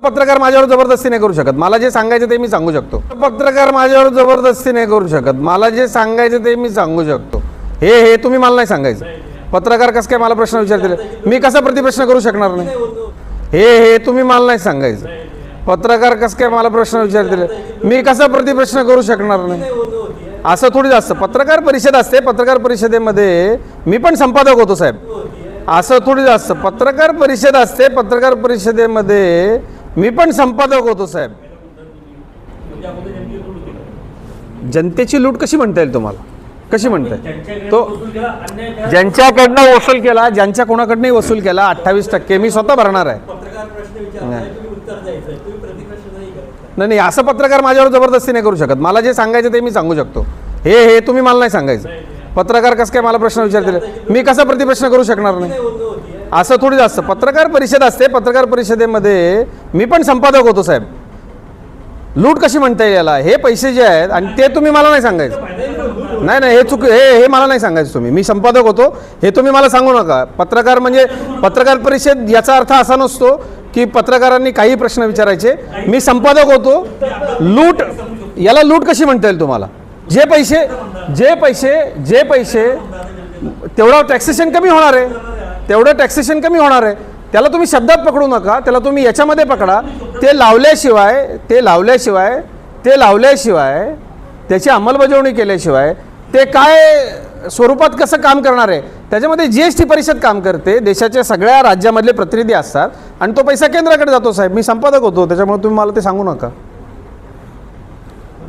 पत्रकार माझ्यावर जबरदस्ती नाही करू शकत. मला जे सांगायचं ते मी सांगू शकतो. पत्रकार माझ्यावर जबरदस्ती नाही करू शकत. मला जे सांगायचं ते मी सांगू शकतो. हे तुम्ही मला नाही सांगायचं. पत्रकार कसं काय मला प्रश्न विचारतील, मी कसा प्रतिप्रश्न करू शकणार नाही. हे तुम्ही मला नाही सांगायचं. पत्रकार कसं काय मला प्रश्न विचारतील, मी कसा प्रतिप्रश्न करू शकणार नाही. असं थोडी असतं. पत्रकार परिषद असते, पत्रकार परिषदेमध्ये मी पण संपादक होतो साहेब. असं थोडी असतं. पत्रकार परिषद असते, पत्रकार परिषदेमध्ये मी पण संपादक होतो साहेब. जनतेची लूट कशी म्हणता येईल तुम्हाला, कशी म्हणता येईल? तो ज्यांच्याकडनं वसूल केला, ज्यांच्या कोणाकडनंही वसूल केला 28% मी स्वतः भरणार आहे. नाही, असं पत्रकार माझ्यावर जबरदस्ती नाही करू शकत. मला जे सांगायचं ते मी सांगू शकतो. हे तुम्ही मला नाही सांगायचं. पत्रकार कसं काय मला प्रश्न विचारतील, मी कसा प्रतिप्रश्न करू शकणार नाही. असं थोडी असतं. पत्रकार परिषद असते, पत्रकार परिषदेमध्ये मी पण संपादक होतो साहेब. लूट कशी म्हणता येईल याला? हे पैसे जे आहेत आणि ते तुम्ही मला नाही सांगायचं. नाही, हे मला नाही सांगायचं तुम्ही. मी संपादक होतो हे तुम्ही मला सांगू नका. पत्रकार म्हणजे पत्रकार परिषद याचा अर्थ असा नसतो की पत्रकारांनी काही प्रश्न विचारायचे. मी संपादक होतो. लूट याला लूट कशी म्हणता येईल तुम्हाला? जे पैसे तेवढं टॅक्सेशन कमी होणार आहे, तेवढं टॅक्सेशन कमी होणार आहे. त्याला तुम्ही शब्दात पकडू नका, त्याला तुम्ही याच्यामध्ये पकडा. ते लावल्याशिवाय त्याची अंमलबजावणी केल्याशिवाय ते काय स्वरूपात कसं काम करणार आहे. त्याच्यामध्ये GST परिषद काम करते. देशाच्या सगळ्या राज्यामधले प्रतिनिधी असतात आणि तो पैसा केंद्राकडे जातो साहेब. मी संपादक होतो, त्याच्यामुळे तुम्ही मला ते सांगू नका.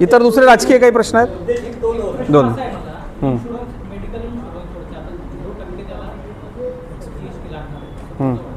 इतर दुसरे राजकीय काही प्रश्न आहेत? दोन. मेडिकल